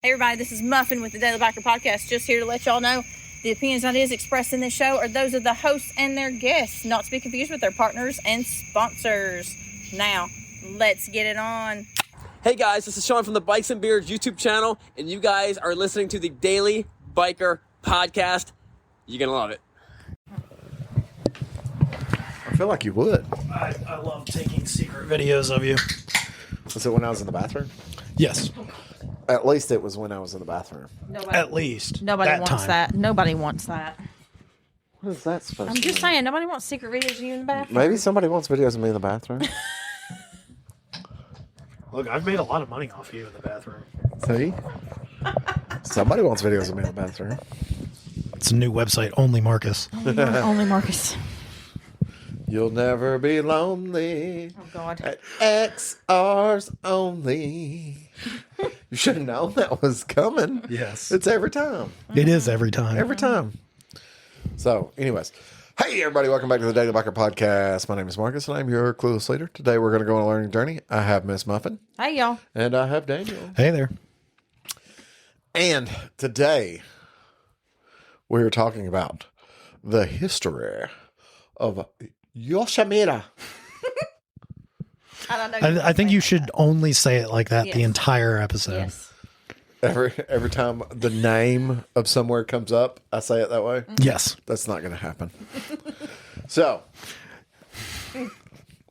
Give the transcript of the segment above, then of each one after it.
Hey everybody, this is Muffin with the Daily Biker Podcast. Just here to let y'all know the opinions and ideas expressed in this show are those of the hosts and their guests, not to be confused with their partners and sponsors. Now, let's get it on. Hey guys, this is Sean from the Bikes and Beards YouTube channel, and you guys are listening to the Daily Biker Podcast. You're gonna love it. I feel like you would. I love taking secret videos of you. Was it when I was in the bathroom? Yes, At least it was when I was in the bathroom. at least. Nobody that wants time. that. Nobody wants that. What is that supposed I'm to just mean? saying, nobody wants secret videos of you in the bathroom. Maybe somebody wants videos of me in the bathroom. Look, I've made a lot of money off you in the bathroom. See? Somebody wants videos of me in the bathroom. It's a new website, Only Marcus. Only Marcus. You'll never be lonely. Oh, God. At XR's only. You should have known that was coming. Yes. It's every time. It is every time. Every time. So, anyways. Hey, everybody. Welcome back to the Daily Biker Podcast. My name is Marcus, and I'm your clueless leader. Today, we're going to go on a learning journey. I have Miss Muffin. Hey, y'all. And I have Daniel. Hey there. And today, we're talking about the history of Yoshimura. I don't know. I think you should only say it like that the Yes. entire episode. Yes. Every time the name of somewhere comes up, I say it that way. Yes. That's not going to happen. So,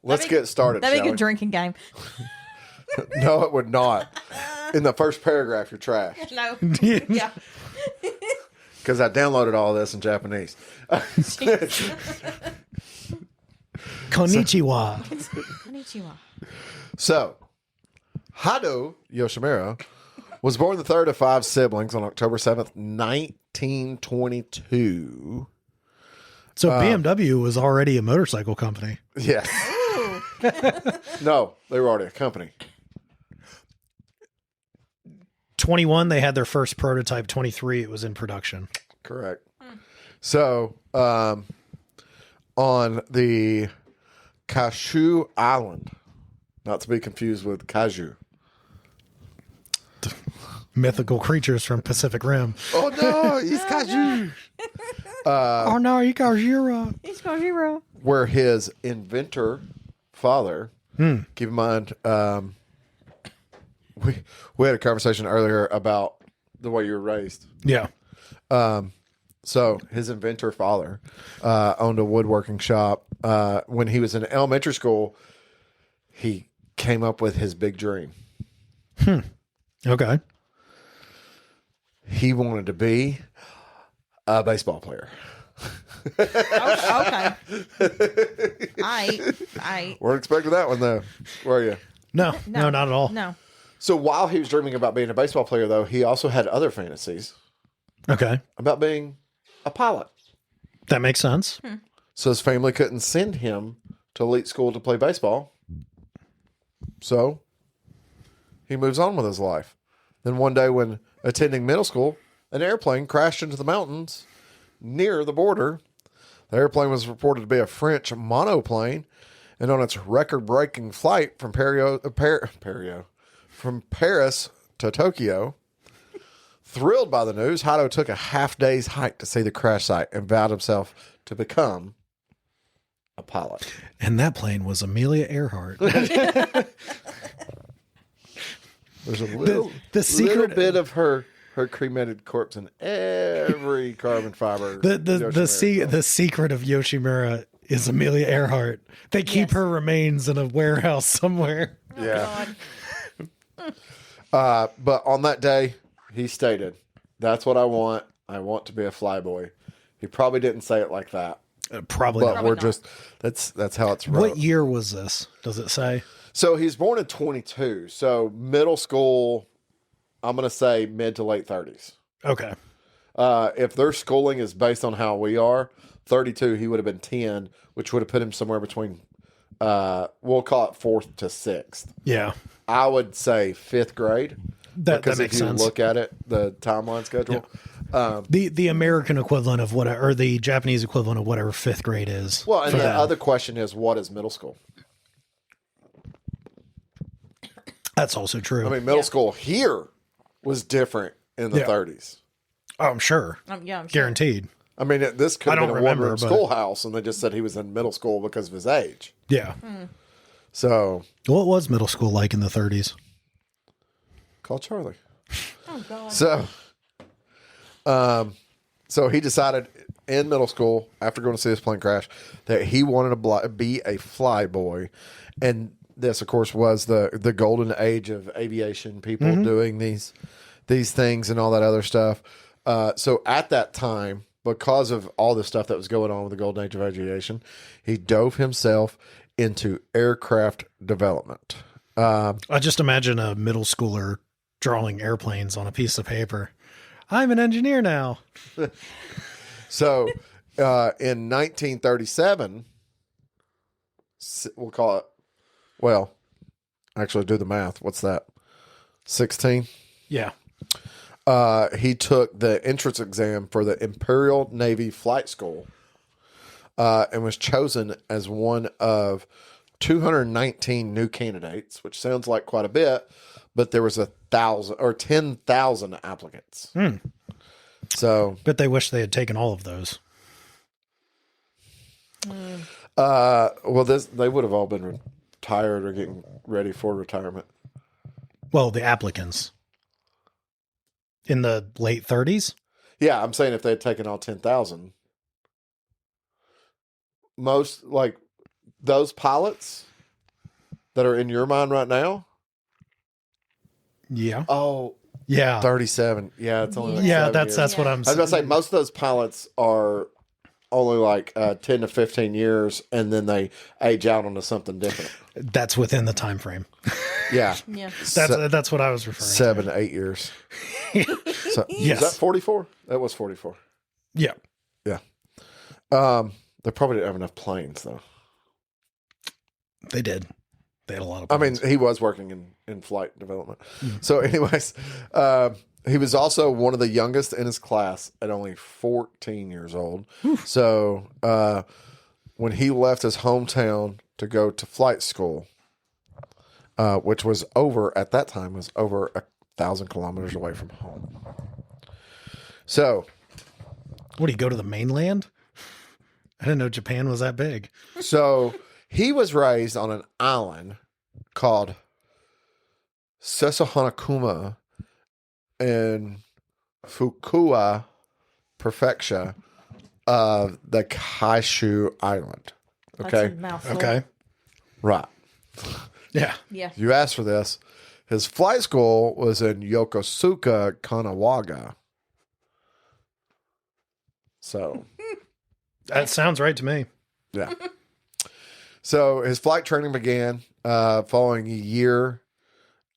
let's get started, That'd be shall a good we? drinking game. No, it would not. In the first paragraph, you're trash. No. Yeah. Because I downloaded all this in Japanese. Konnichiwa. Konnichiwa. So, Hado Yoshimura was born the third of five siblings on October 7th, 1922. So BMW was already a motorcycle company. Yes. No, they were already a company. 21, they had their first prototype. 23, it was in production. Correct. So, on the Kashu Island, not to be confused with Kaju. Mythical creatures from Pacific Rim. Oh no, it's Kaju. Oh no, you got Jira. He's got zero. Where his inventor father, keep in mind, we had a conversation earlier about the way you were raised. Yeah. So his inventor father owned a woodworking shop. When he was in elementary school, he came up with his big dream. Okay. He wanted to be a baseball player. Oh, okay. I. Weren't expecting that one though, were you? No, not at all. No. So while he was dreaming about being a baseball player, though, he also had other fantasies Okay. about being a pilot. That makes sense. So his family couldn't send him to elite school to play baseball. So he moves on with his life. Then one day when attending middle school, an airplane crashed into the mountains near the border. The airplane was reported to be a French monoplane, and on its record-breaking flight from Paris to Tokyo, thrilled by the news, Hado took a half-day's hike to see the crash site and vowed himself to become a pilot. And that plane was Amelia Earhart. There's a little, the secret- little bit of her cremated corpse in every carbon fiber. The secret of Yoshimura is Amelia Earhart. They keep Yes. her remains in a warehouse somewhere. Yeah. God. But on that day, he stated, "That's what I want. I want to be a flyboy." He probably didn't say it like that, Probably but not. we're not. just that's how it's wrote. What year was this? Does it say? So he's born in 22. So middle school, I'm going to say mid to late 30s. Okay. If their schooling is based on how we are, 32, he would have been 10, which would have put him somewhere between, we'll call it 4th to 6th. Yeah. I would say 5th grade. That because makes if you sense. look at it, the timeline schedule. The American equivalent of whatever, or the Japanese equivalent of whatever 5th grade is. Well, and for the them. other question is, what is middle school? That's also true. I mean, middle school here was different in the Yeah. 30s. Oh, I'm sure. Yeah, I'm sure. Guaranteed. I mean, this could I have been don't a remember, one-room but- schoolhouse, and they just said he was in middle school because of his age. Yeah. So, What was middle school like in the 30s? call Charlie. Oh, God. So he decided in middle school, after going to see his plane crash, that he wanted to be a fly boy. And this, of course, was the golden age of aviation, people doing these things and all that other stuff. So at that time, because of all the stuff that was going on with the golden age of aviation, he dove himself into aircraft development. I just imagine a middle schooler drawing airplanes on a piece of paper. I'm an engineer now. So in 1937, we'll call it, well, actually do the math. What's that? 16? Yeah. He took the entrance exam for the Imperial Navy Flight School and was chosen as one of 219 new candidates, which sounds like quite a bit, but there was 1,000 or 10,000 applicants. So, Bet they wish they had taken all of those. well, they would have all been retired or getting ready for retirement. Well, the applicants. In the late 30s? Yeah, I'm saying if they had taken all 10,000, most like those pilots that are in your mind right now. Yeah. Oh, Yeah. 37. Yeah, it's only like Yeah, 7 that's years. what I'm I was going to say most of those pilots are only like 10 to 15 years, and then they age out onto something different. That's within the time frame. Yeah, Yeah. That's what I was referring 7 to 8 years. So, Yes. is that 44? That was 44. to. Yeah. Yeah. They probably didn't have enough planes though. They did. They had a lot of I mean, planes. he was working in flight development. So, anyways, he was also one of the youngest in his class at only 14 years old. So, when he left his hometown to go to flight school, which was at that time, was over 1,000 kilometers away from home. So, What, do you go to the mainland? I didn't know Japan was that big. he was raised on an island called Sesohanakuma in Fukua Prefecture of the Kaishu Island. That's Okay. a mouthful. Okay. Right. Yeah. Yeah. You asked for this. His flight school was in Yokosuka, Kanagawa. So, That sounds right to me. yeah. So his flight training began following a year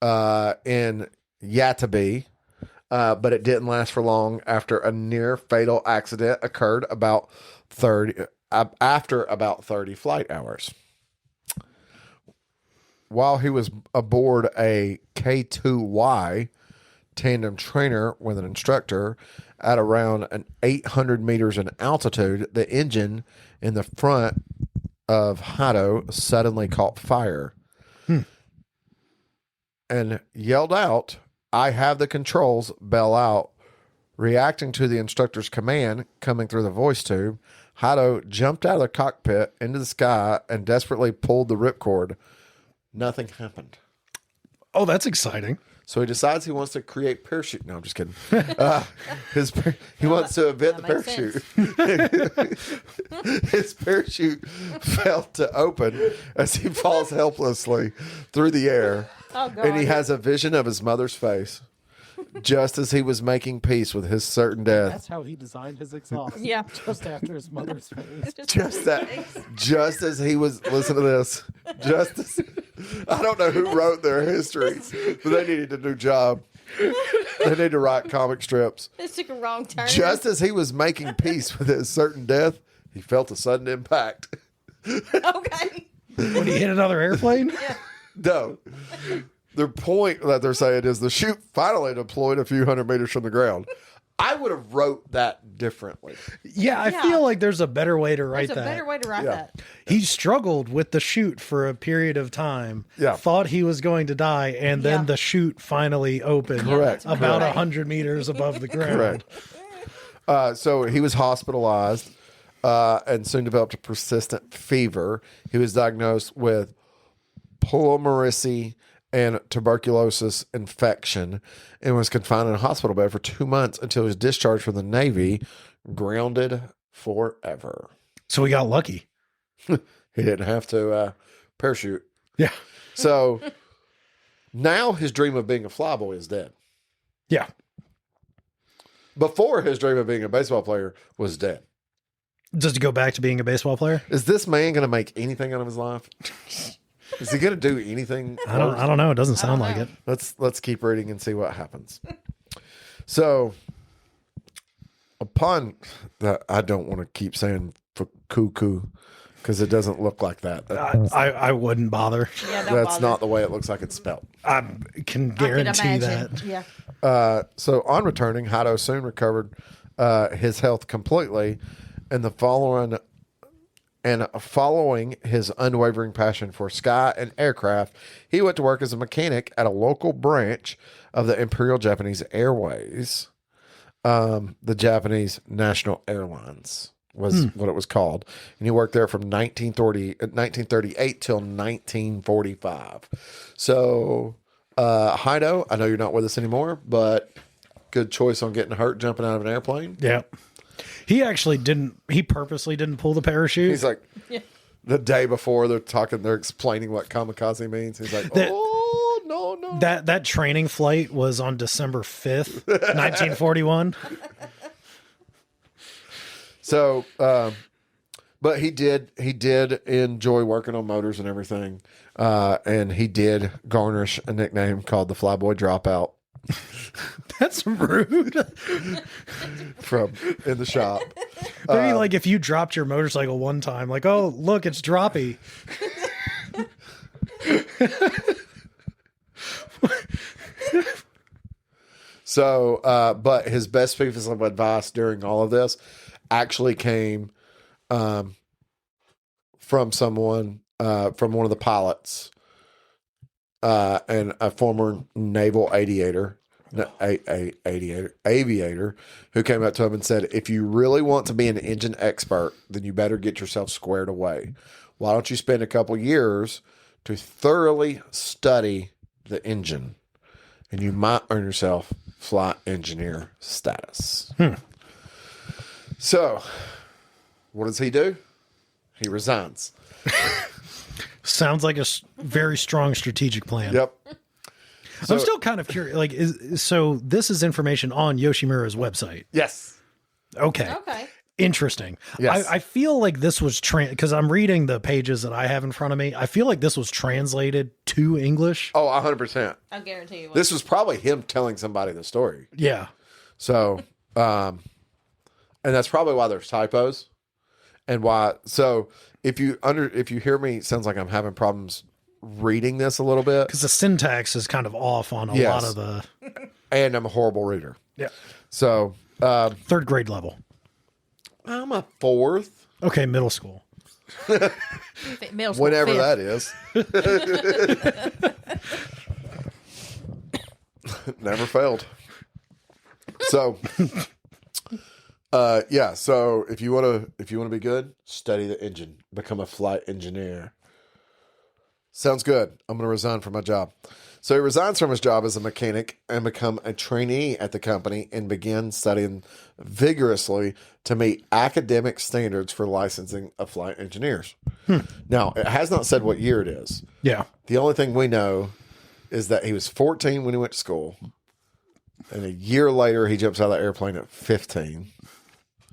in Yatabe, but it didn't last for long after a near fatal accident occurred after about 30 flight hours. While he was aboard a K2Y tandem trainer with an instructor at around an 800 meters in altitude, the engine in the front of Hato suddenly caught fire and yelled out, "I have the controls, bell out." Reacting to the instructor's command coming through the voice tube, Hato jumped out of the cockpit into the sky and desperately pulled the ripcord. Nothing happened. Oh, that's exciting. So he decides he wants to create parachute. No, I'm just kidding. He wants to invent the that makes parachute. His parachute failed to open as he falls helplessly through the air. Oh, God. And he has a vision of his mother's face just as he was making peace with his certain death. That's how he designed his exhaust. Yeah. Just after his mother's face. Just as he was, listen to this, I don't know who wrote their histories, but they needed a new job. They need to write comic strips. This took a wrong turn. Just as he was making peace with his certain death, he felt a sudden impact. Okay. When he hit another airplane? No. the point that they're saying is the chute finally deployed a few hundred meters from the ground. I would have wrote that differently. Yeah, I feel like there's a better way to write There's a that. better way to write Yeah. that. He struggled with the chute for a period of time. Yeah. Thought he was going to die, and then Yeah. the chute finally opened. Correct. About Correct. 100 meters above the ground. Correct. So he was hospitalized and soon developed a persistent fever. He was diagnosed with pulmonary and tuberculosis infection and was confined in a hospital bed for 2 months until he was discharged from the Navy, grounded forever. So we got lucky. He didn't have to parachute. Yeah. So now his dream of being a flyboy is dead. Yeah. Before his dream of being a baseball player was dead. Just to go back to being a baseball player? Is this man going to make anything out of his life? Is he going to do anything? I don't know. It doesn't sound like it. Let's keep reading and see what happens. So, upon that, I don't want to keep saying for cuckoo because it doesn't look like that. I wouldn't bother. Yeah, don't That's bother. not the way it looks like it's spelled. I can I could guarantee imagine. that. Yeah. So on returning, Hato soon recovered his health completely, and following his unwavering passion for sky and aircraft, he went to work as a mechanic at a local branch of the Imperial Japanese Airways. The Japanese National Airlines was what it was called, and he worked there from 1938 till 1945. So, Hato, I know you're not with us anymore, but good choice on getting hurt jumping out of an airplane. Yeah. He actually didn't, he purposely didn't pull the parachute. He's like, the day before they're explaining what kamikaze means. He's like, no. That training flight was on December 5th, 1941. So, but he did enjoy working on motors and everything. And he did garnish a nickname called the Flyboy Dropout That's rude. from in the shop. Maybe like if you dropped your motorcycle one time, like, oh, look, it's droppy. So, but his best piece of advice during all of this actually came from someone, from one of the pilots, and a former naval aviator who came up to him and said, if you really want to be an engine expert, then you better get yourself squared away. Why don't you spend a couple years to thoroughly study the engine, and you might earn yourself flight engineer status. So, what does he do? He resigns. Sounds like a very strong strategic plan. Yep. I'm still kind of curious. Like, so this is information on Yoshimura's website. Yes. Okay. Okay. Interesting. Yes. I feel like this was because I'm reading the pages that I have in front of me. I feel like this was translated to English. Oh, 100%. I guarantee you. This was probably him telling somebody the story. Yeah. So, and that's probably why there's typos, and why. So, if you hear me, it sounds like I'm having problems reading this a little bit, Because the syntax is kind of off on a Yes. lot of the and I'm a horrible reader. yeah So, third grade level. I'm a fourth, Okay, middle school. Middle school, whenever fifth. that is. Never failed. So, yeah. So if you want to be good, study the engine, become a flight engineer. Sounds good. I'm going to resign from my job. So he resigns from his job as a mechanic and become a trainee at the company and begins studying vigorously to meet academic standards for licensing of flight engineers. Now, it has not said what year it is. Yeah. The only thing we know is that he was 14 when he went to school. And a year later, he jumps out of the airplane at 15.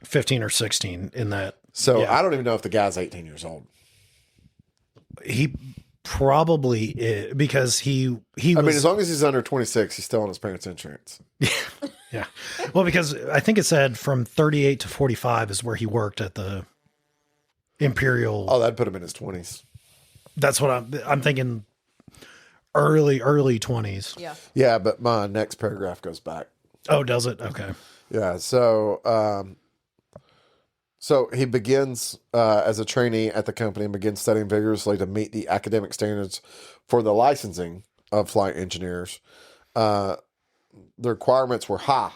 15 or 16 in that. So Yeah. I don't even know if the guy's 18 years old. He probably is, because he I was, mean, as long as he's under 26, he's still on his parents' insurance. yeah. Well, because I think it said from 38 to 45 is where he worked at the Imperial. Oh, that'd put him in his 20s. That's what I'm thinking. early 20s. Yeah. Yeah, but my next paragraph goes back. Oh, does it? Okay. Yeah, so he begins as a trainee at the company and begins studying vigorously to meet the academic standards for the licensing of flight engineers. The requirements were high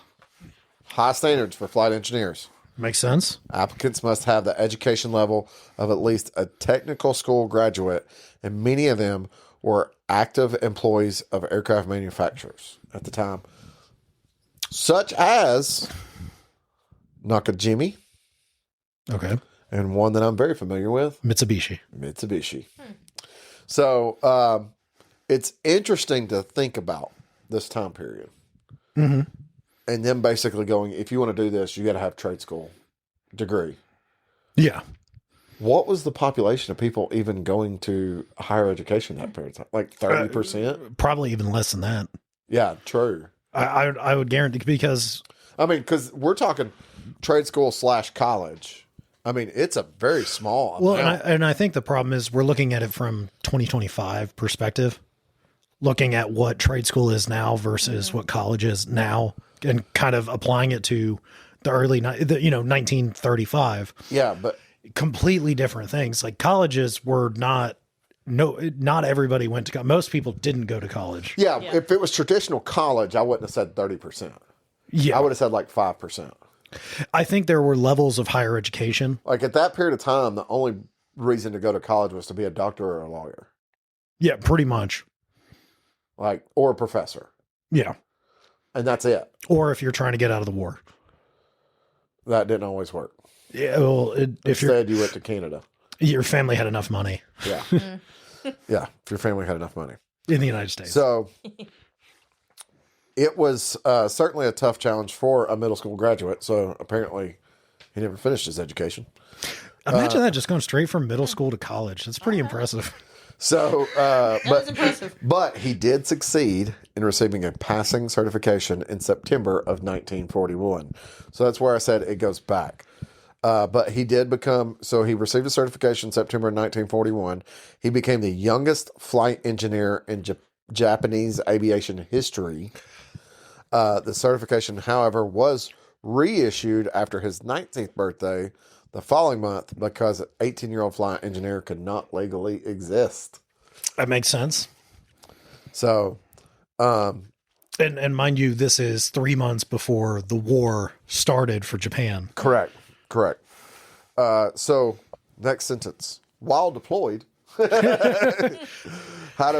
standards for flight engineers. Makes sense. Applicants must have the education level of at least a technical school graduate, and many of them were active employees of aircraft manufacturers at the time, such as Nakajimi, Okay. and one that I'm very familiar with, Mitsubishi. So it's interesting to think about this time period. Mm-hmm. And then basically going, if you want to do this, you got to have trade school degree. Yeah. What was the population of people even going to higher education that period of time? Like 30%? Probably even less than that. Yeah, true. I would guarantee, because I mean, because we're talking trade school / college. I mean, it's a very small well, amount. and I think the problem is we're looking at it from 2025 perspective, looking at what trade school is now versus what college is now, and kind of applying it to the early, 1935. Yeah, but Completely different things. Like colleges were not everybody went to most people didn't go to college. yeah, if it was traditional college, I wouldn't have said 30%. Yeah. I would have said like 5%. I think there were levels of higher education. Like at that period of time, the only reason to go to college was to be a doctor or a lawyer, Yeah, pretty much. like, or a professor. Yeah. And that's it. Or if you're trying to get out of the war. That didn't always work. Yeah. Well, if Instead, you went to Canada. your family had enough money Yeah. Yeah. If your family had enough money. in the United States. So it was certainly a tough challenge for a middle school graduate. So apparently he never finished his education. Imagine that, just going straight from middle school to college. That's pretty impressive. So, was impressive. but he did succeed in receiving a passing certification in September of 1941. So that's where I said it goes back. But he did become, so he received a certification in September of 1941. He became the youngest flight engineer in Japanese aviation history. The certification, however, was reissued after his 19th birthday the following month because an 18-year-old flight engineer could not legally exist. That makes sense. So, And mind you, this is 3 months before the war started for Japan. correct. So, next sentence. While deployed, Hato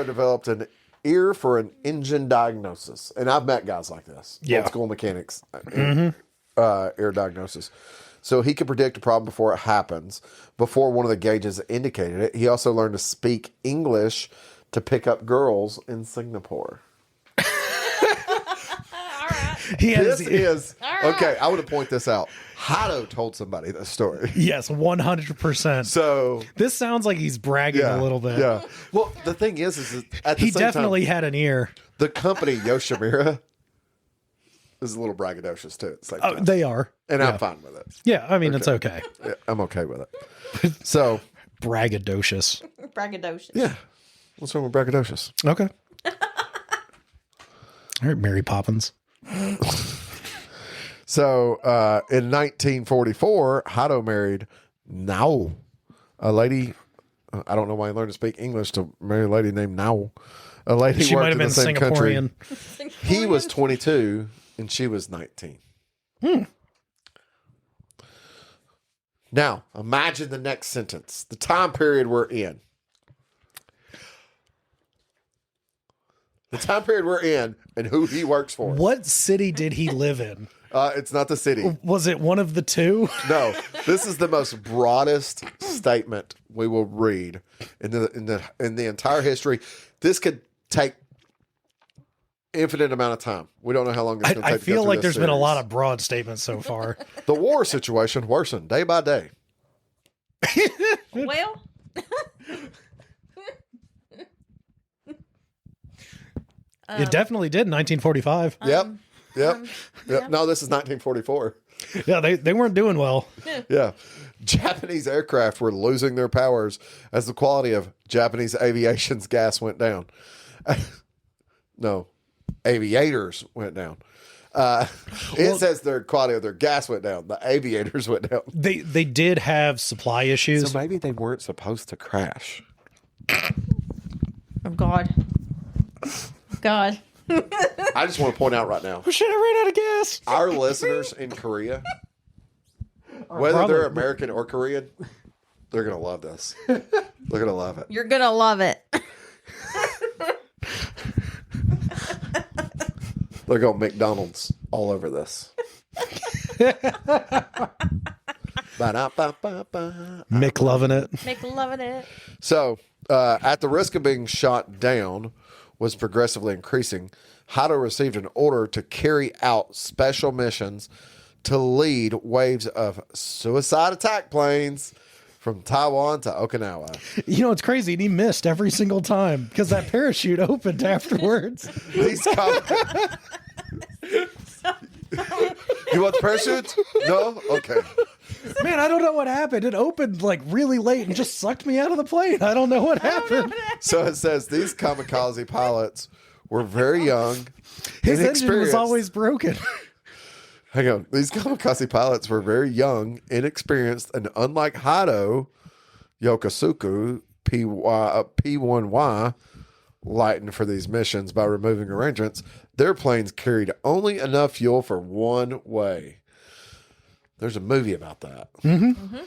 developed an ear for an engine diagnosis. And I've met guys like this. Yeah. Old school mechanics. Ear diagnosis. So he could predict a problem before it happens, before one of the gauges indicated it. He also learned to speak English to pick up girls in Singapore. He has, This is, okay, I want to point this out. Hato told somebody this story. yes, 100%. So, This sounds like he's bragging yeah. a little bit. Yeah. Well, the thing is that at the He same definitely time, had an ear. the company Yoshimura is a little braggadocious too. At the same time. They are. And yeah. I'm fine with it. Yeah, I mean, it's okay. Yeah, I'm okay with it. So, Braggadocious. Braggadocious. yeah. What's wrong with braggadocious? Okay. All right, Mary Poppins. So, in 1944, Hato married Nao, a lady. I don't know why he learned to speak English to marry a lady named Nao. A lady She worked might have in been the same country. Singaporean. He was 22 and she was 19. Now, imagine the next sentence. The time period we're in. The time period we're in and who he works for. What city did he live in? It's not the city. Was it one of the two? No, this is the most broadest statement we will read in the entire history. This could take infinite amount of time. We don't know how long it's going to take. I to go feel through like this there's been a series. lot of broad statements so far. The war situation worsened day by day. Well, It definitely did in 1945. Yep. No, this is 1944. Yeah, they weren't doing well. Yeah. Japanese aircraft were losing their powers as the quality of Japanese aviation's gas went down. No, aviators went down. It says their quality of their gas went down. The aviators went down. They did have supply issues. So maybe they weren't supposed to crash. Oh, God. God. I just want to point out right now, Shit, I ran out of gas. our listeners in Korea, whether they're American or Korean, they're going to love this. They're going to love it. You're going to love it. They're going McDonald's all over this. Ba-da-ba-ba-ba. Mick loving it. Mick loving it. So, at the risk of being shot down was progressively increasing, Hato received an order to carry out special missions to lead waves of suicide attack planes from Taiwan to Okinawa. You know, it's crazy. And he missed every single time because that parachute opened afterwards. These You want the parachute? No? Okay. Man, I don't know what happened. It opened like really late and just sucked me out of the plane. I don't know what happened. So it says these kamikaze pilots were very young. His engine was inexperienced. always broken. Hang on. These kamikaze pilots were very young, inexperienced, and unlike Hato, Yokosuka P1Y lightened for these missions by removing arrangements. Their planes carried only enough fuel for one way. There's a movie about that. Mm-hmm.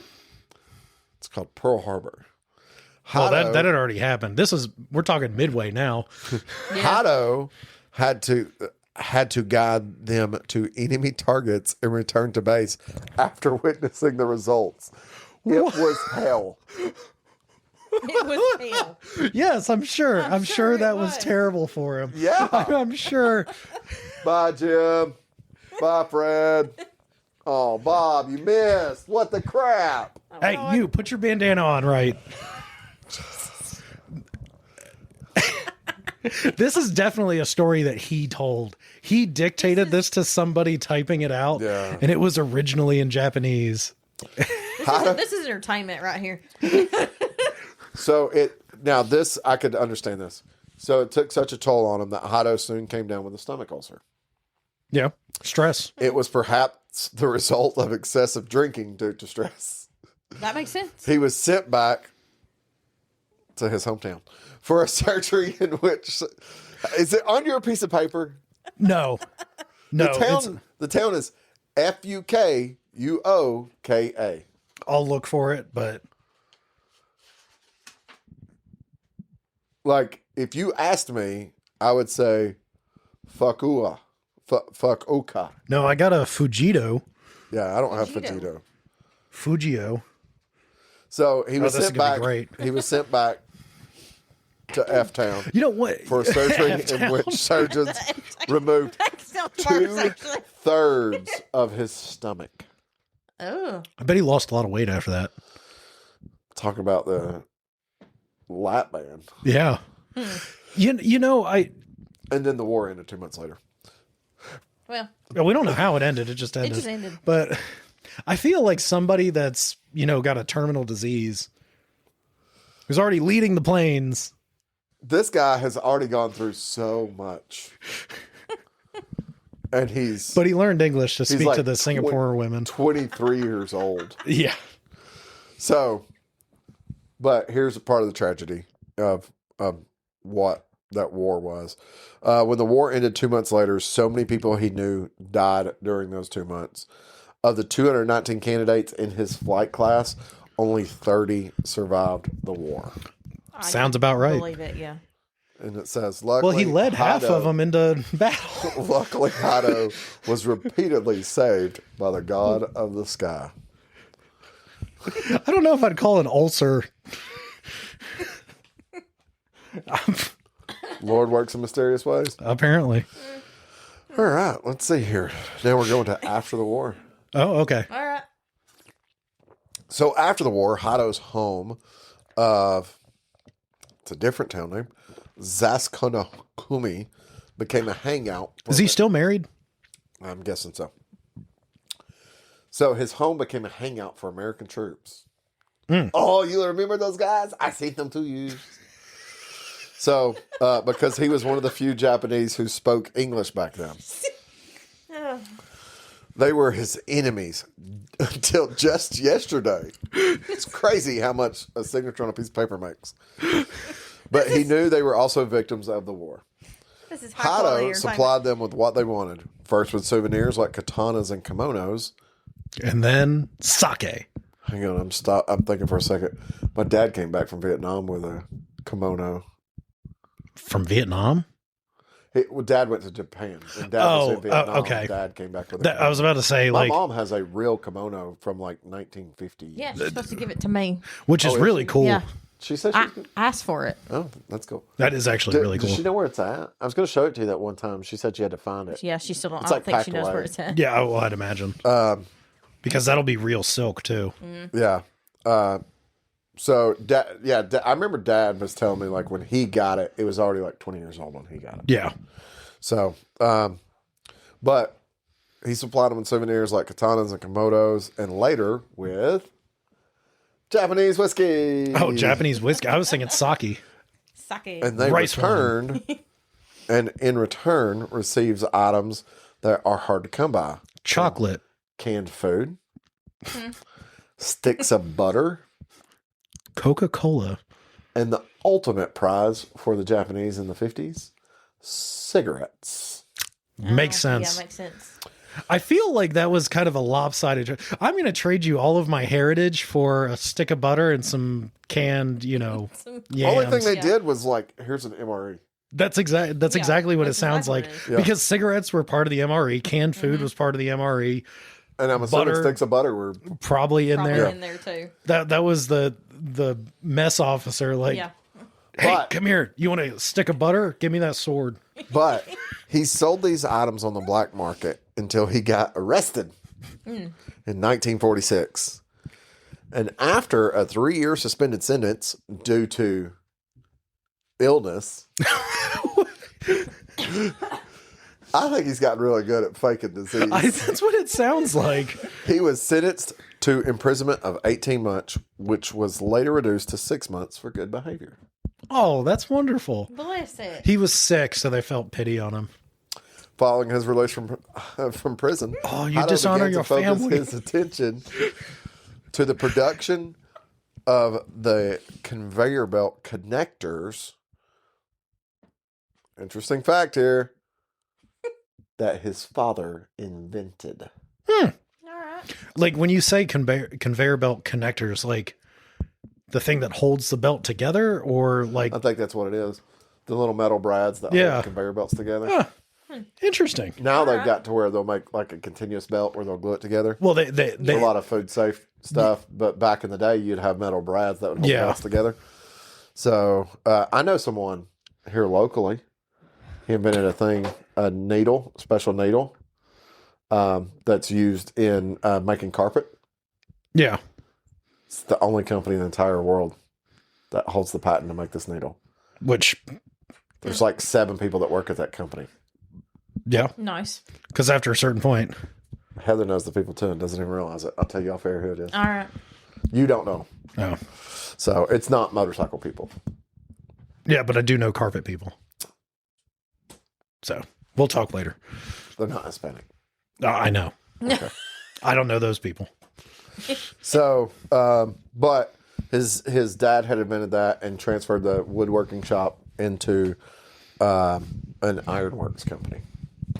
It's called Pearl Harbor. Oh, Hato, that had already happened. We're talking midway now. Hato had to guide them to enemy targets and return to base after witnessing the results. It was hell. It was hell. Yes, I'm sure. I'm sure it that was was. terrible for him. Yeah. I'm sure. Bye, Jim. Bye, Fred. Oh, Bob, you missed. What the crap? Hey, you put your bandana on, right? This is definitely a story that he told. He dictated this to somebody typing it out, Yeah. and it was originally in Japanese. This is entertainment right here. So I could understand this. So it took such a toll on him that Hato soon came down with a stomach ulcer. Yeah, stress. It was perhaps the result of excessive drinking due to stress. That makes sense. He was sent back to his hometown for a surgery in which is it on your piece of paper? No, The town is Fukuoka. I'll look for it, but Like if you asked me, I would say Fukuoka. Fukuoka. no, I got a Fujito. Yeah, I don't have Fujito. Fujito. Fujio. So he was this is sent gonna back. be great. He was sent back to F Town You know what? for a surgery in F-Town. which surgeons removed That sounds worse, actually. 2/3 of his stomach. Oh. I bet he lost a lot of weight after that. Talk about the lap band. Yeah. You know, And then the war ended 2 months later. Well, we don't know how it ended. It just ended. ended. But I feel like somebody that's, got a terminal disease who's already leading the planes. This guy has already gone through so much. And But he learned English to speak like to the Singapore women. 23 years old. Yeah. So, but here's a part of the tragedy of what that war was. When the war ended 2 months later, so many people he knew died during those 2 months. Of the 219 candidates in his flight class, only 30 survived the war. Sounds about right. Believe it, yeah. And it says, luckily, Well, he led half Hato- of them into battle. Luckily, Hato was repeatedly saved by the God of the sky. I don't know if I'd call an ulcer. Lord works in mysterious ways. Apparently. All right, let's see here. Now we're going to after the war. Oh, okay. All right. So after the war, Hato's home it's a different town name, Zaskonokumi, became a hangout. Is he still married? I'm guessing so. So his home became a hangout for American troops. Oh, you remember those guys? I seen them 2 years. So, because he was one of the few Japanese who spoke English back then. They were his enemies until just yesterday. It's crazy how much a signature on a piece of paper makes. But he knew they were also victims of the war. This is high quality Hato entertainment. supplied them with what they wanted. First with souvenirs like katanas and kimonos. And then sake. Hang on, I'm thinking for a second. My dad came back from Vietnam with a kimono. From Vietnam? Dad went to Japan. And Dad was in Vietnam. okay. Dad came back with a kimono. I was about to say, My like, mom has a real kimono from like 1950. Yeah, she's supposed to give it to me. which is is really she? cool. Yeah. She said I she's asked for it. Oh, that's cool. That is actually really cool. Does she know where it's at? I was going to show it to you that one time. She said she had to find it. Yeah, she still don't. It's I don't like think she packed knows away. where it's at. Yeah, well, I'd imagine. Because that'll be real silk, too. Yeah. So, I remember Dad was telling me, like, when he got it, it was already like 20 years old when he got it. Yeah. So, but he supplied them with souvenirs like katanas and kimonos, and later with Japanese whiskey. Oh, Japanese whiskey. I was thinking sake. Sake. And they Rice returned, and in return receives items that are hard to come by. Chocolate. Canned food, sticks of butter, Coca-Cola. and the ultimate prize for the Japanese in the 50s, cigarettes. Makes sense. Yeah, makes sense. I feel like that was kind of a lopsided. I'm going to trade you all of my heritage for a stick of butter and some canned, yams. Only thing they did was like, here's an MRE. That's exactly what it that's sounds exactly like. what it is. Yeah. Because cigarettes were part of the MRE, canned food was part of the MRE, And I'm assuming Butter. sticks of butter were. probably in Probably there. in there too. That was the mess officer. Like, Yeah. hey, But- come here. You want a stick of butter? Give me that sword. But he sold these items on the black market until he got arrested in 1946. And after a 3-year suspended sentence due to illness, I think he's gotten really good at faking disease. That's what it sounds like. He was sentenced to imprisonment of 18 months, which was later reduced to 6 months for good behavior. Oh, that's wonderful. Bless it. He was sick, so they felt pity on him. Following his release from prison, Oh, you Hato dishonor began your to focus family. his attention to the production of the conveyor belt connectors. Interesting fact here that his father invented. All right. Like when you say conveyor belt connectors, like the thing that holds the belt together, or like I think that's what it is. The little metal brads that Yeah. hold the conveyor belts together. Huh. Interesting. Now they've got to where they'll make like a continuous belt where they'll glue it together. Well, they A lot of food safe stuff, but back in the day, you'd have metal brads that would hold Yeah. belts together. So I know someone here locally. He invented a needle, special needle, that's used in making carpet. Yeah. It's the only company in the entire world that holds the patent to make this needle. Which, There's like 7 people that work at that company. yeah, Nice. because after a certain point, Heather knows the people too and doesn't even realize it. I'll tell you off air who it is. All right. You don't know. oh, So it's not motorcycle people. yeah, but I do know carpet people. So we'll talk later. They're not Hispanic. I know. I don't know those people. So, but his dad had invented that and transferred the woodworking shop into an ironworks company.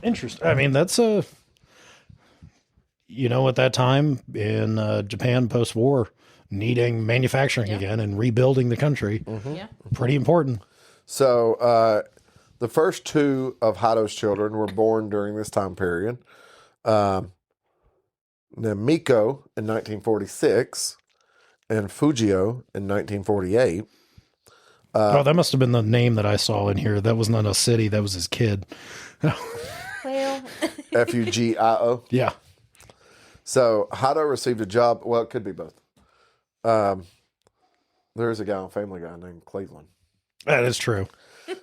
Interesting. I mean, that's at that time in Japan post-war, needing manufacturing again and rebuilding the country, Yeah. pretty important. So, the first 2 of Hato's children were born during this time period. Namiko in 1946 and Fujio in 1948. Oh, that must have been the name that I saw in here. That was not a city. That was his kid. Well, Fugio. Yeah. So Hato received a job. Well, it could be both. There's a guy on Family Guy named Cleveland. That is true.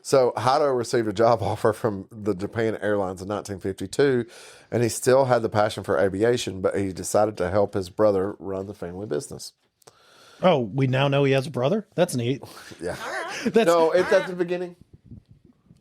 So Hato received a job offer from the Japan Airlines in 1952, and he still had the passion for aviation, but he decided to help his brother run the family business. Oh, we now know he has a brother? That's neat. Yeah. That's, No, it's at the beginning.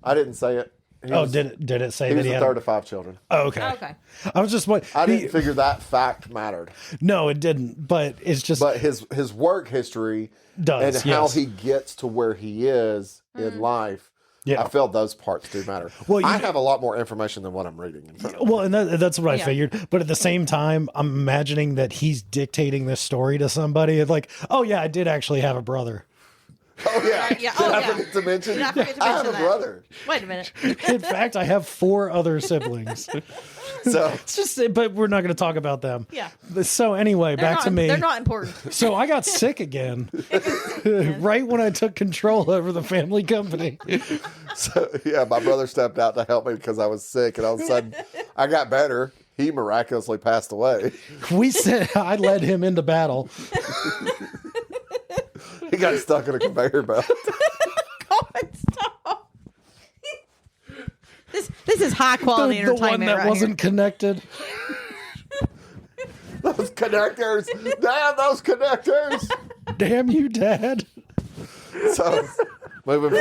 I didn't say it. did it say He that was he the had third of 5 children. Oh, okay. Okay. I was just like, I didn't figure that fact mattered. no, it didn't. But it's just But his work history Does, and how yes. he gets to where he is in life, Yeah. I felt those parts do matter. Well, I have a lot more information than what I'm reading. In front of me. well, and that's what I Yeah. figured. But at the same time, I'm imagining that he's dictating this story to somebody. It's like, oh yeah, I did actually have a brother. Oh yeah, Yeah, Did oh, I yeah. forget to mention? Did I forget to I have mention a that? brother. Wait a minute. In fact, I have 4 other siblings. So It's just, but we're not going to talk about them. Yeah. So anyway, They're back not, to me. They're not important. So I got sick again, right when I took control over the family company. yeah, my brother stepped out to help me because I was sick, and all of a sudden I got better. He miraculously passed away. I led him into battle. He got stuck in a conveyor belt. God, stop. This is high quality The entertainment one that right wasn't connected. Those connectors. Damn, those connectors. Damn you, Dad. So, moving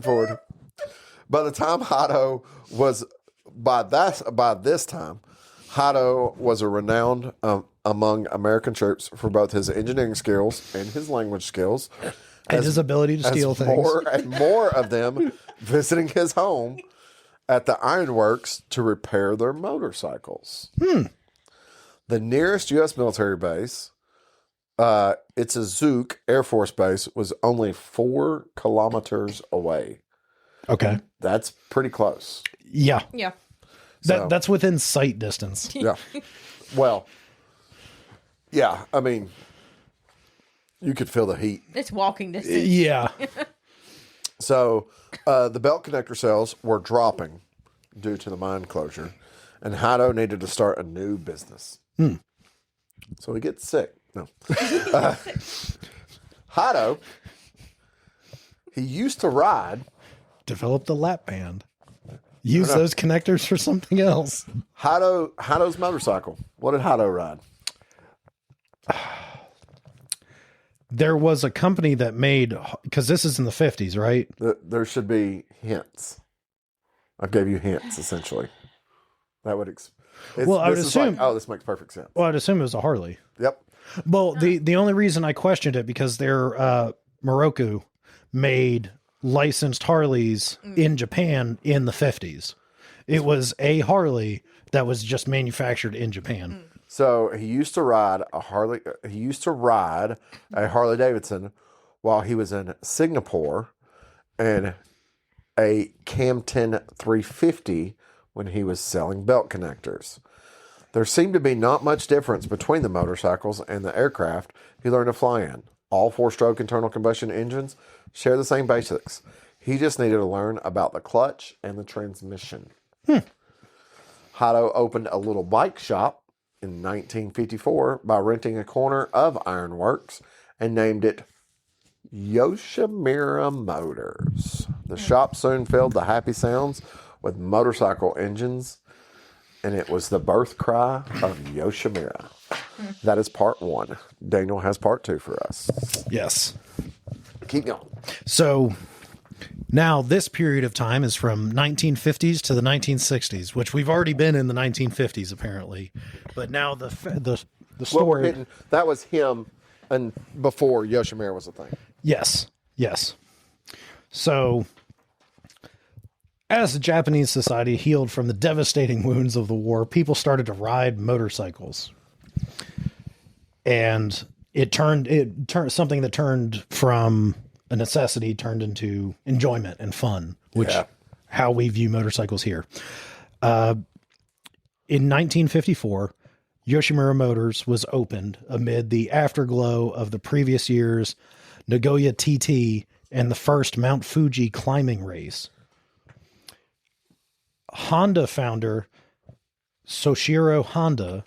forward. By the time Hato was, by this time, Hato was a renowned among American troops for both his engineering skills and his language skills, And his ability to steal things. more of them visiting his home at the ironworks to repair their motorcycles. The nearest U.S. military base, it's a Zook Air Force Base, was only 4 kilometers away. Okay. That's pretty close. Yeah. Yeah. So- That's within sight distance. Yeah. Well, yeah, I mean, you could feel the heat. It's walking distance. Yeah. So the belt connector cells were dropping due to the mine closure, and Hato needed to start a new business. So he gets sick. No. Hato, he used to ride. Develop the lap band. Use those connectors for something else. Hato's motorcycle. What did Hato ride? There was a company that made, because this is in the 50s, right? There should be hints. I gave you hints, essentially. That would... Well, I would this is like, assume- oh, this makes perfect sense. Well, I'd assume it was a Harley. Yep. Well, the only reason I questioned it because their Moroku made licensed Harleys in Japan in the 50s. It was a Harley that was just manufactured in Japan. So he used to ride a Harley. He used to ride a Harley Davidson while he was in Singapore, and a Camden 350 when he was selling belt connectors. There seemed to be not much difference between the motorcycles and the aircraft he learned to fly in. All 4-stroke internal combustion engines share the same basics. He just needed to learn about the clutch and the transmission. Hato opened a little bike shop in 1954 by renting a corner of Ironworks and named it Yoshimura Motors. The shop soon filled the happy sounds with motorcycle engines, and it was the birth cry of Yoshimura. That is part 1. Daniel has part 2 for us. Yes. Keep going. So now this period of time is from 1950s to the 1960s, which we've already been in the 1950s apparently. But now the What we're story. hitting, that was him and before Yoshimura was a thing. Yes. Yes. So as the Japanese society healed from the devastating wounds of the war, people started to ride motorcycles. And it turned something that turned from a necessity turned into enjoyment and fun, which how we view motorcycles here. In 1954, Yoshimura Motors was opened amid the afterglow of the previous year's Nagoya TT and the first Mount Fuji climbing race. Honda founder Soichiro Honda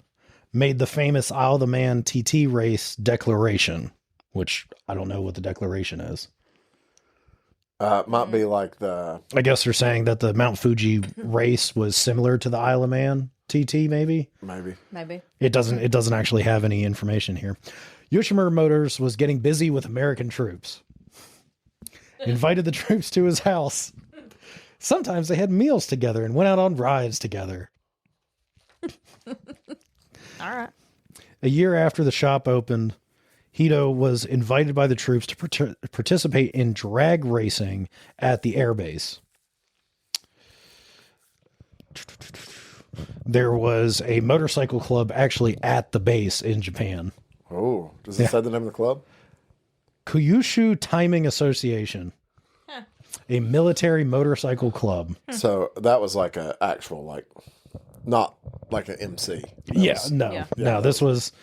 made the famous Isle of the Man TT race declaration, which I don't know what the declaration is. Might be like the... I guess they're saying that the Mount Fuji race was similar to the Isle of Man. TT, maybe. Maybe. It doesn't actually have any information here. Yoshimura Motors was getting busy with American troops. Invited the troops to his house. Sometimes they had meals together and went out on rides together. All right. A year after the shop opened, Hito was invited by the troops to participate in drag racing at the airbase. There was a motorcycle club actually at the base in Japan. Oh, does it say the name of the club? Kyushu Timing Association. A military motorcycle club. So that was like a actual, like, not like an MC. No, this was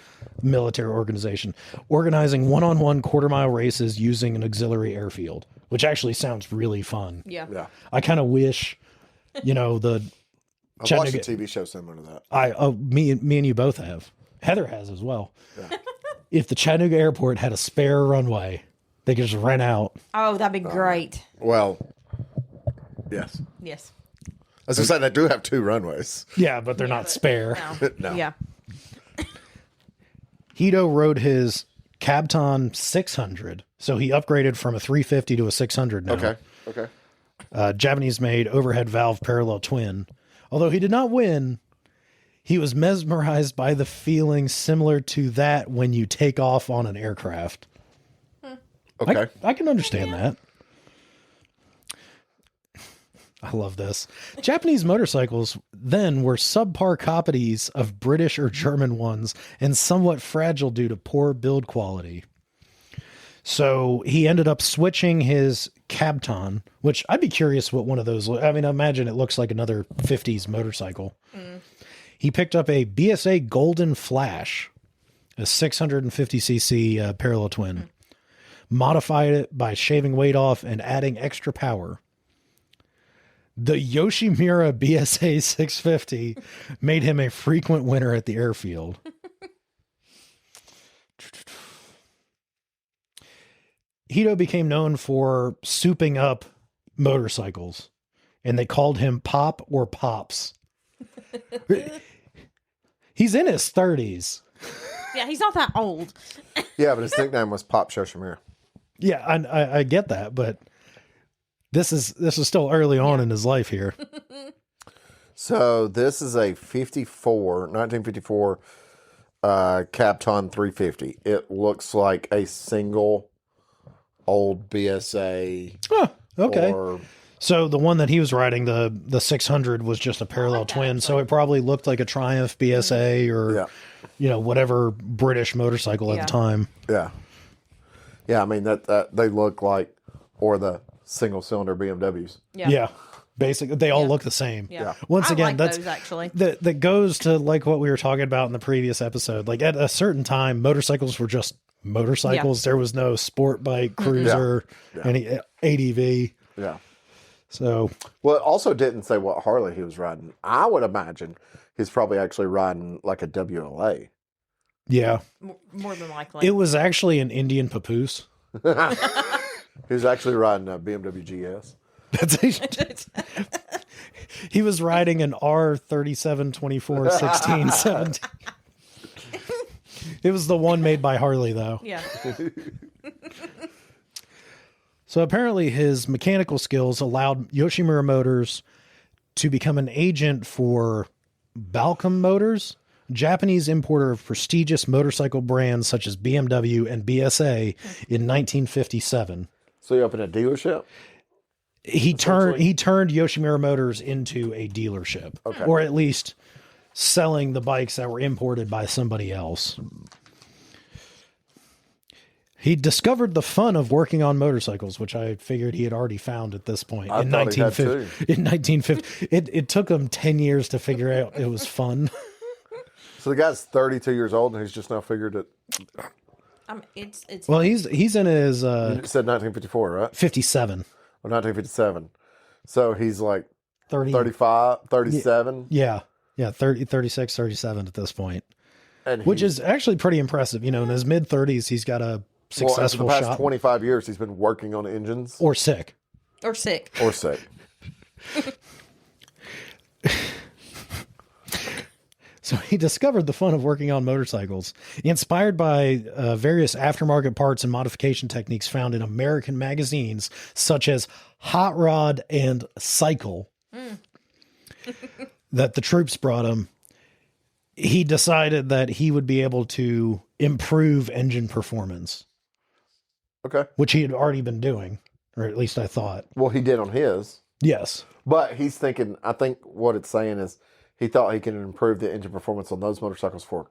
military organization organizing one-on-one quarter-mile races using an auxiliary airfield, which actually sounds really fun. Yeah. I kind of wish, the I've watched a TV show similar to that. me and you both have. Heather has as well. Yeah. If the Chattanooga airport had a spare runway, they could just rent out. Oh, that'd be great. Well, yes. Yes. As I said, they do have 2 runways. Yeah, but they're not spare. No. Yeah. Hito rode his Cabton 600, so he upgraded from a 350 to a 600 now. Okay. Japanese-made overhead valve parallel twin. Although he did not win, he was mesmerized by the feeling similar to that when you take off on an aircraft. Okay. I can understand that. I love this. Japanese motorcycles then were subpar copies of British or German ones and somewhat fragile due to poor build quality. So he ended up switching his Cabton, which I'd be curious what one of those. I mean, I imagine it looks like another 50s motorcycle. He picked up a BSA Golden Flash, a 650cc parallel twin, modified it by shaving weight off and adding extra power. The Yoshimura BSA 650 made him a frequent winner at the airfield. Hito became known for souping up motorcycles, and they called him Pop or Pops. He's in his 30s. Yeah, he's not that old. Yeah, but his nickname was Pop Yoshimura. Yeah, I get that, but this is still early on in his life here. So this is a 1954 Capton 350. It looks like a single old BSA. Oh, okay. Or, So the one that he was riding, the 600, was just a parallel twin. So it probably looked like a Triumph BSA or, whatever British motorcycle at the time. yeah. Yeah, I mean, that they look like, or the single-cylinder BMWs. Yeah. Basically, they all look the same. Yeah. Once I again, like that's those, actually. that goes to like what we were talking about in the previous episode. Like at a certain time, motorcycles were just motorcycles. There was no sport bike, cruiser, any ADV. Yeah. So, well, it also didn't say what Harley he was riding. I would imagine he's probably actually riding like a WLA. yeah, More than likely. it was actually an Indian papoose. He was actually riding a BMW GS. He was riding an R37 24 16 17. It was the one made by Harley, though. Yeah. So apparently his mechanical skills allowed Yoshimura Motors to become an agent for Balcom Motors, Japanese importer of prestigious motorcycle brands such as BMW and BSA in 1957. So you opened a dealership? He turned Yoshimura Motors into a dealership, or at least selling the bikes that were imported by somebody else. He discovered the fun of working on motorcycles, which I figured he had already found at this point. I thought he had too. In 1950, it took him 10 years to figure out it was fun. So the guy's 32 years old and he's just now figured it. It's Well, he's in his You said 1954, right? 57. Or 1957. So he's like 30, 35, 37. Yeah, 30, 36, 37 at this point, And which is actually pretty impressive. In his mid 30s, he's got a successful the past shop. 25 years, he's been working on engines. Or sick. or sick. Or sick. So he discovered the fun of working on motorcycles. Inspired by various aftermarket parts and modification techniques found in American magazines such as Hot Rod and Cycle that the troops brought him, he decided that he would be able to improve engine performance, Okay. which he had already been doing, or at least I thought. Well, he did on his. Yes. But he's thinking, I think what it's saying is he thought he can improve the engine performance on those motorcycles for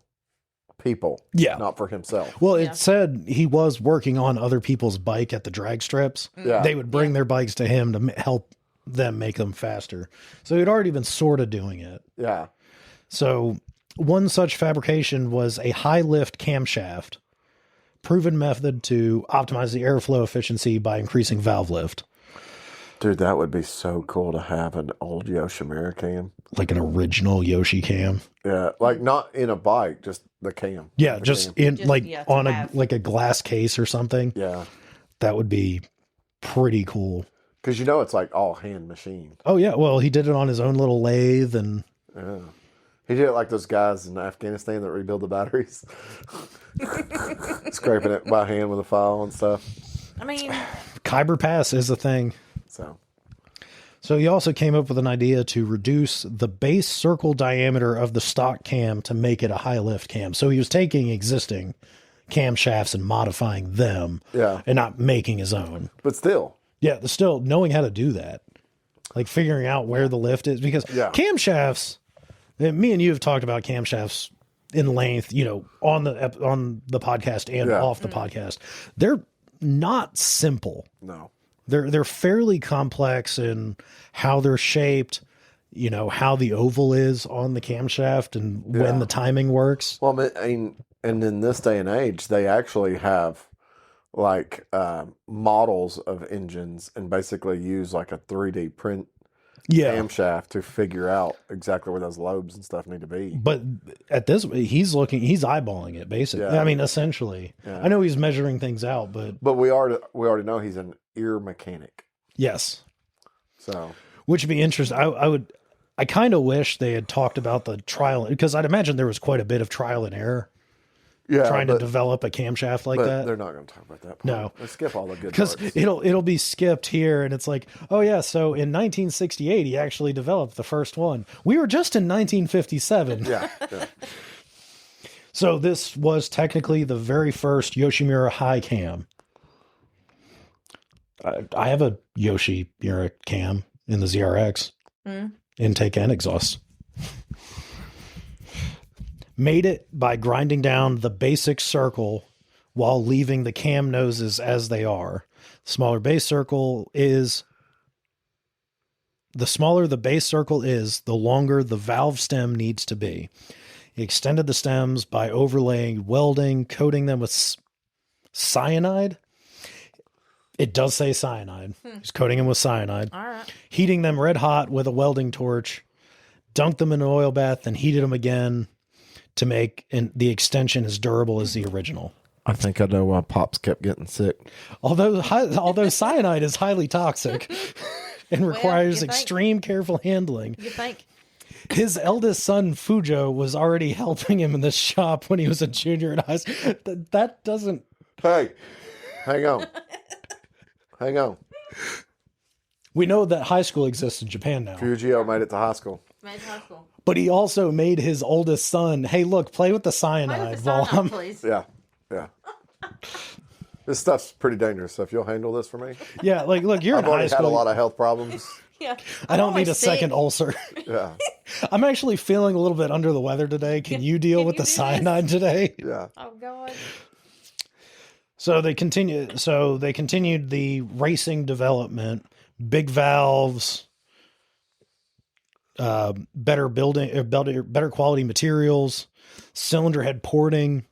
people. Yeah. Not for himself. Well, Yeah. it said he was working on other people's bike at the drag strips. Yeah. They would bring their bikes to him to help them make them faster. So he'd already been sort of doing it. Yeah. So one such fabrication was a high lift camshaft, proven method to optimize the airflow efficiency by increasing valve lift. Dude, that would be so cool to have an old Yoshimura cam. Like an original Yoshi cam. Yeah. Like not in a bike, just the cam. Yeah, The just cam. in Just, like yeah, to on have. a glass case or something. Yeah. That would be pretty cool. Because you know it's like all hand machined. Oh yeah, well he did it on his own little lathe and Yeah. He did it like those guys in Afghanistan that rebuild the batteries. Scraping it by hand with a file and stuff. I mean, Khyber Pass is a thing. So he also came up with an idea to reduce the base circle diameter of the stock cam to make it a high lift cam. So he was taking existing camshafts and modifying them, Yeah. and not making his own. But still. Yeah, still knowing how to do that, like figuring out where the lift is, because Yeah. camshafts. Me and you have talked about camshafts in length, you know, on the podcast and Yeah. off the podcast. They're not simple. No. They're fairly complex in how they're shaped, you know, how the oval is on the camshaft and when the timing works. Well, I mean, and in this day and age, they actually have like models of engines and basically use like a 3D print Yeah. camshaft to figure out exactly where those lobes and stuff need to be. But at this, he's eyeballing it basically. Yeah. I mean, essentially. Yeah. I know he's measuring things out, but But we already know he's an ear mechanic. yes. So Which would be interesting. I kind of wish they had talked about the trial, because I'd imagine there was quite a bit of trial and error yeah, trying to but, develop a camshaft like but that. they're not going to talk about that. Part. No. Let's skip all the good Because parts. it'll be skipped here, and it's like, oh yeah, so in 1968 he actually developed the first one. We were just in 1957. Yeah, yeah. So this was technically the very first Yoshimura high cam. I have a Yoshimura cam in the ZRX, intake and exhaust. Made it by grinding down the basic circle while leaving the cam noses as they are. The smaller the base circle is, the longer the valve stem needs to be. He extended the stems by overlaying welding, coating them with cyanide. It does say cyanide. He's coating them with cyanide. all right. Heating them red hot with a welding torch, dunked them in an oil bath, and heated them again to make the extension as durable as the original. I think I know why Pops kept getting sick. Although cyanide is highly toxic and requires you think? extreme careful handling. You think? His eldest son, Fujo, was already helping him in the shop when he was a junior in high school. That doesn't... Hey, hang on. Hang on. We know that high school exists in Japan now. Fujio made it to high school. Made high school. But he also made his oldest son, hey, look, play with the cyanide. Play with the while cyanide, I'm... please. Yeah, yeah. This stuff's pretty dangerous, so if you'll handle this for me. Yeah, like, look, you're I've in high already had a school. lot of health problems. Yeah. I don't I'm need only a second sick. ulcer. Yeah, I'm actually feeling a little bit under the weather today. Can you deal Can with you the do this? cyanide today? yeah. Oh God. So they continued the racing development, big valves, better quality materials, cylinder head porting,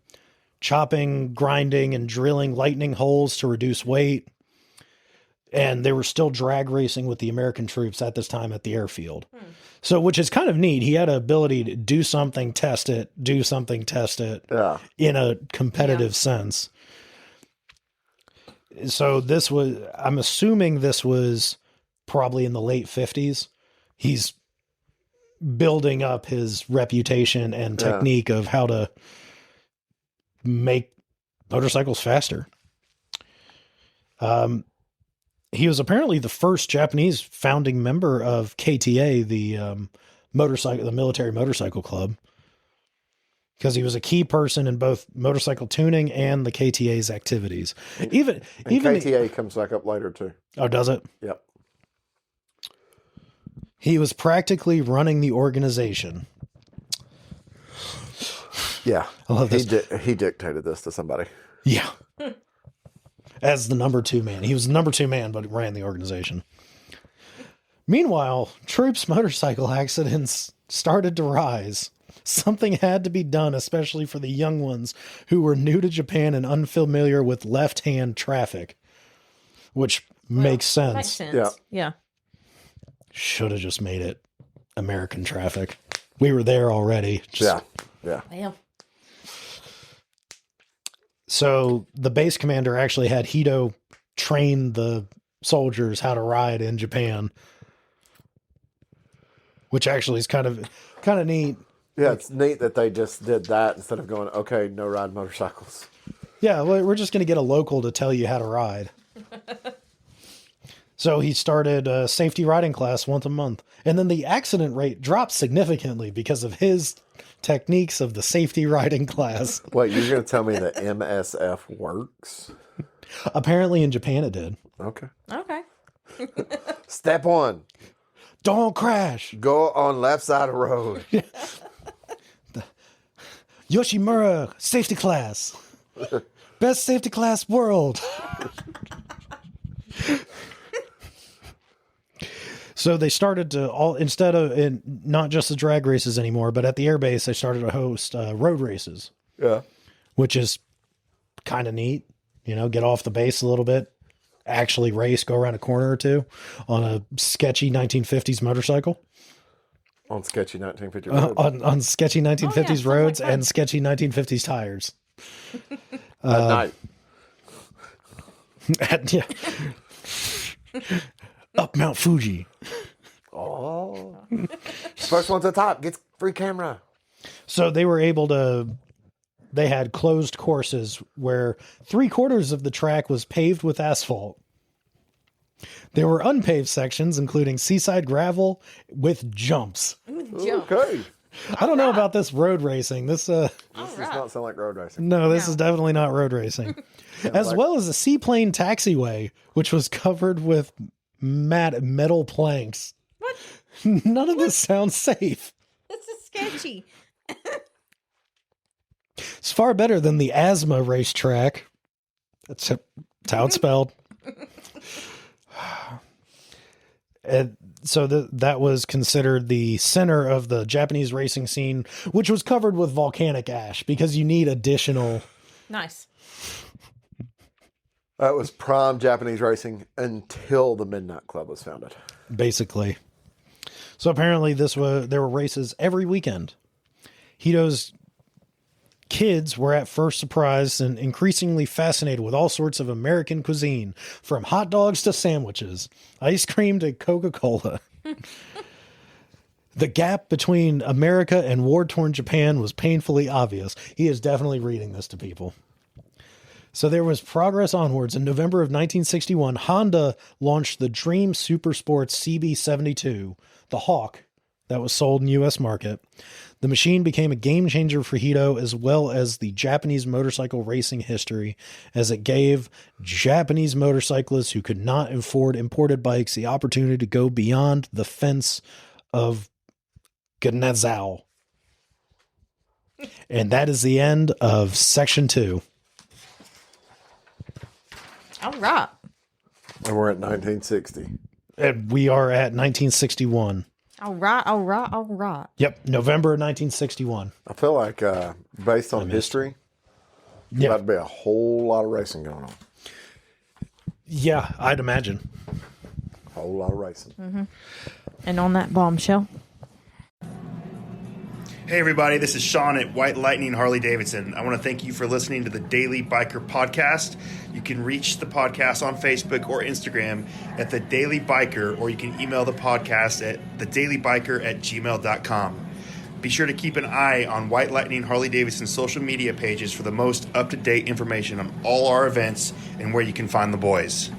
chopping, grinding, and drilling lightning holes to reduce weight. And they were still drag racing with the American troops at this time at the airfield. So, which is kind of neat. He had an ability to do something, test it, do something, test it Yeah. in a competitive sense. So I'm assuming this was probably in the late 50s. He's building up his reputation and technique of how to make motorcycles faster. He was apparently the first Japanese founding member of KTA, the military motorcycle club, because he was a key person in both motorcycle tuning and the KTA's activities. Even KTA comes back up later too. Oh, does it? Yep. He was practically running the organization. Yeah. I love this. He dictated this to somebody. Yeah. As the number 2 man. He was the number 2 man, but ran the organization. Meanwhile, troops' motorcycle accidents started to rise. Something had to be done, especially for the young ones who were new to Japan and unfamiliar with left-hand traffic, which makes sense. Makes sense. Yeah. Yeah. Should have just made it American traffic. We were there already. Yeah. Well, So the base commander actually had Hito train the soldiers how to ride in Japan, which actually is kind of neat. Yeah, it's neat that they just did that instead of going, okay, no ride motorcycles. Yeah, we're just going to get a local to tell you how to ride. So he started a safety riding class once a month. And then the accident rate dropped significantly because of his techniques of the safety riding class. Wait, you're going to tell me that MSF works? Apparently in Japan it did. Okay. okay. Step 1, Don't crash. go on left side of road. Yoshimura safety class. Best safety class world. So they started to instead of not just the drag races anymore, but at the airbase, they started to host road races, Yeah. which is kind of neat. Get off the base a little bit, actually race, go around a corner or two on a sketchy 1950s motorcycle. On sketchy 1950 road. On sketchy 1950s yeah, roads sounds like and sketchy 1950s tires. At night. Yeah. Up Mount Fuji. Oh. First one to the top gets free camera. So they were able to, they had closed courses where 3/4 of the track was paved with asphalt. There were unpaved sections, including seaside gravel with jumps. Okay. I don't know about this road racing. This This does not sound like road racing. no, this is definitely not road racing. As well as a seaplane taxiway, which was covered with metal planks. What? None of this sounds safe. This is sketchy. It's far better than the asthma racetrack. That's how it's spelled. And so that was considered the center of the Japanese racing scene, which was covered with volcanic ash because you need additional. Nice. That was prime Japanese racing until the Midnight Club was founded. Basically. So apparently there were races every weekend. Hito's kids were at first surprised and increasingly fascinated with all sorts of American cuisine, from hot dogs to sandwiches, ice cream to Coca-Cola. The gap between America and war-torn Japan was painfully obvious. He is definitely reading this to people. So there was progress onwards. In November of 1961, Honda launched the Dream Super Sports CB72, the Hawk, that was sold in U.S. market. The machine became a game changer for Hito as well as the Japanese motorcycle racing history, as it gave Japanese motorcyclists who could not afford imported bikes the opportunity to go beyond the fence of Gnazao. And that is the end of section 2. All right. And we're at 1960. And we are at 1961. All right. All right. All right. Yep, November 1961. I feel like, based on history, Yeah, about to be a whole lot of racing going on. yeah, I'd imagine. A whole lot of racing. And on that bombshell. Hey everybody, this is Sean at White Lightning Harley Davidson. I want to thank you for listening to the Daily Biker Podcast. You can reach the podcast on Facebook or Instagram at The Daily Biker, or you can email the podcast at thedailybiker@gmail.com. Be sure to keep an eye on White Lightning Harley Davidson social media pages for the most up-to-date information on all our events and where you can find the boys.